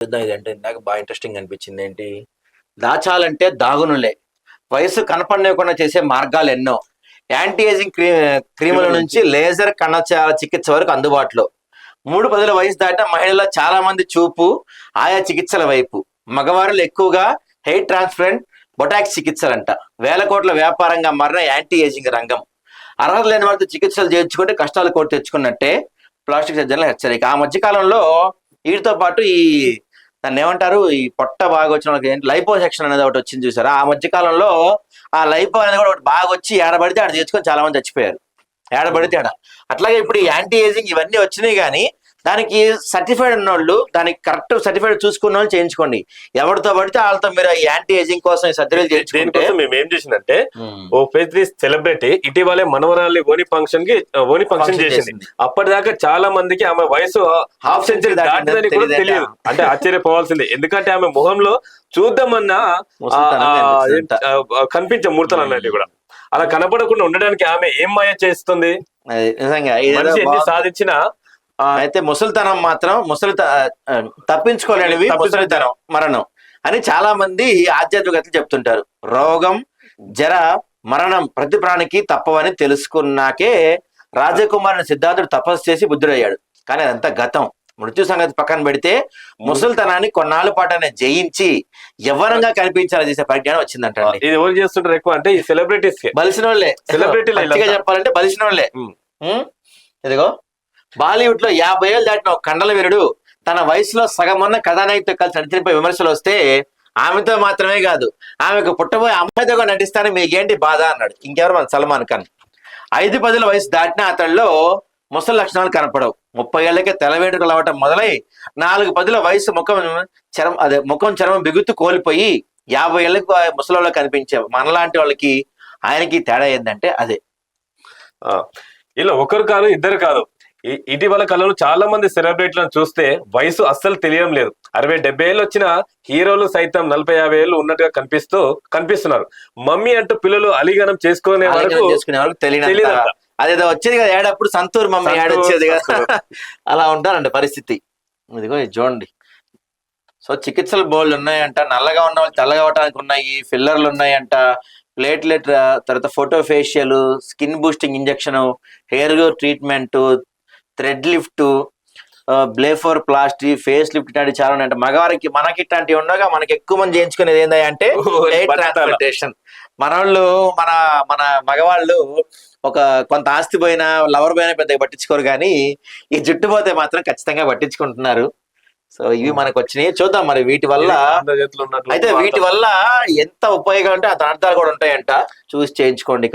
చూద్దాం ఇదంటే నాకు బాగా ఇంట్రెస్టింగ్ అనిపించింది. ఏంటి దాచాలంటే దాగునులే, వయసు కనపడకుండా చేసే మార్గాలు ఎన్నో, యాంటీ ఏజింగ్ క్రీముల నుంచి లేజర్ కణజాల చికిత్స వరకు అందుబాటులో. 3 పదుల వయసు దాటిన మహిళల చాలా మంది చూపు ఆయా చికిత్సల వైపు. మగవారిలో ఎక్కువగా హెయిర్ ట్రాన్స్ప్లాంట్, బొటాక్స్ చికిత్సలంట వేల కోట్ల వ్యాపారంగా మారిన యాంటీ ఏజింగ్ రంగం. అర్హత లేని వారితో చికిత్సలు చేర్చుకుంటే కష్టాలు కోరి తెచ్చుకున్నట్టే ప్లాస్టిక్ సర్జన్ల హెచ్చరిక. ఆ మధ్య కాలంలో వీటితో పాటు ఈ దాన్ని ఏమంటారు, ఈ పొట్ట బాగా వచ్చిన వాళ్ళకి ఏంటి లైపోసెక్షన్ అనేది ఒకటి వచ్చింది చూసారా. ఆ మధ్య కాలంలో ఆ లైపో అనేది కూడా ఒకటి బాగా వచ్చి ఏడబడితే ఆడ చేసుకొని చాలా మంది చచ్చిపోయారు, ఏడబడితే ఆడ. అట్లాగే ఇప్పుడు ఈ యాంటీ ఏజింగ్ ఇవన్నీ వచ్చినాయి, కానీ దానికి సర్టిఫైడ్ ఉన్న వాళ్ళు, దానికి కరెక్ట్ సర్టిఫైడ్ చూసుకున్న వాళ్ళు చేయించుకోండి. ఎవరితో పడితే వాళ్ళతో మీరు ఈ యాంటీ ఏజింగ్ కోసం ఈ సర్జరీలు చేయించుకుంటే. మేము ఏం చేసిందంటే ఓ ఫేస్ సెలబ్రిటీ ఇటీవలే మనవరాలి ఓని ఫంక్షన్ చేసింది. అప్పటిదాకా చాలా మందికి ఆమె వయసు హాఫ్ సెంచరీ దాటిందని కూడా తెలియదు. అంటే ఆశ్చర్యపోవాల్సిందే, ఎందుకంటే ఆమె మొహంలో చూద్దామన్నా కనిపించే ముడతలు అన్నట్టు కూడా అలా కనపడకుండా ఉండడానికి ఆమె ఏం మాయ చేస్తుంది. నిజంగా ఎన్ని సాధించినా అయితే ముసలితనం మాత్రం తప్పించుకోలేనివి ముసలితనం, మరణం అని చాలా మంది ఆధ్యాత్మికతలు చెప్తుంటారు. రోగం, జర, మరణం ప్రతి ప్రాణికి తప్పవని తెలుసుకున్నాకే రాజకుమారుని సిద్ధాంతుడు తపస్సు చేసి బుద్ధుడయ్యాడు. కానీ అదంతా గతం. మృత్యు సంగతి పక్కన పెడితే ముసలితనాన్ని కొన్నాళ్ళ పాటు జయించి యవ్వనంగా కనిపించాలని చేసే పరిజ్ఞానం వచ్చిందంట. ఇది ఎవరు చేస్తుంటారు ఎక్కువ అంటే ఈ సెలబ్రిటీస్, బలిసిన వాళ్ళే. సెలబ్రిటీలు చెప్పాలంటే బలిసిన వాళ్ళే. ఇదిగో బాలీవుడ్ లో 50 ఏళ్ళు దాటిన ఒక కండల వీరుడు తన వయసులో సగమన్న కథానాయకుతో కలిసి నడిచిపోయి విమర్శలు వస్తే ఆమెతో మాత్రమే కాదు, ఆమెకు పుట్టబోయే అమ్మాయితో కూడా నటిస్తానని మీకేంటి బాధ అన్నాడు. ఇంకెవరు, మన సల్మాన్ ఖాన్. 5 పదుల వయసు దాటిన అతడిలో ముసలి లక్షణాలు కనపడవు. 30 ఏళ్లకే తెల వెంట్రుకలు అవ్వటం మొదలై 4 పదుల వయసు ముఖం చర్మం బిగుతు కోల్పోయి 50 ఏళ్ళకు ముసలిలో కనిపించే మనలాంటి వాళ్ళకి ఆయనకి తేడా ఏంటంటే అదే. ఇలా ఒకరు కాదు, ఇద్దరు కాదు, ఇటీవల కాలంలో చాలా మంది సెలబ్రిటీలను చూస్తే వయసు అస్సలు తెలియడం లేదు. 60-70 ఏళ్ళు వచ్చిన హీరోలు సైతం 40-50 ఏళ్ళు ఉన్నట్టుగా కనిపిస్తున్నారు. మమ్మీ అంటూ పిల్లలు అలిగనం చేసుకునే వరకు తెలియదు. అదేదో వచ్చేది కదా ఏడప్పుడు, సంతూర్ మమ్మీ యాడ్ వచ్చేది కదా, అలా ఉంటారండి పరిస్థితి. ఇదిగో ఇది చూడండి. సో చికిత్సలు బోల్డ్ ఉన్నాయంట. నల్లగా ఉన్న వాళ్ళు తెల్లగా అవడానికి ఉన్నాయి, ఫిల్లర్లు ఉన్నాయంట, ప్లేట్లెట్, తర్వాత photo facial, skin boosting injection, hair growth treatment, thread lift, blepharoplasty, face lift ఇట్లాంటి చాలా ఉన్నాయంట. మగవారికి మనకి ఇట్లాంటివి ఉండగా మనకి ఎక్కువ మంది చేయించుకునేది ఏంటంటే హెయిర్ ట్రాన్స్ప్లాంటేషన్. మనోళ్ళు మన మగవాళ్ళు కొంత ఆస్తి పోయినా, లవర్ పోయినా పెద్దగా పట్టించుకోరు, కానీ ఈ జుట్టు పోతే మాత్రం ఖచ్చితంగా పట్టించుకుంటున్నారు. సో ఇవి మనకు వచ్చినాయి, చూద్దాం మరి వీటి వల్ల. అయితే వీటి వల్ల ఎంత ఉపయోగం అంటే అంత అర్థాలు కూడా ఉంటాయంట, చూసి చేయించుకోండి.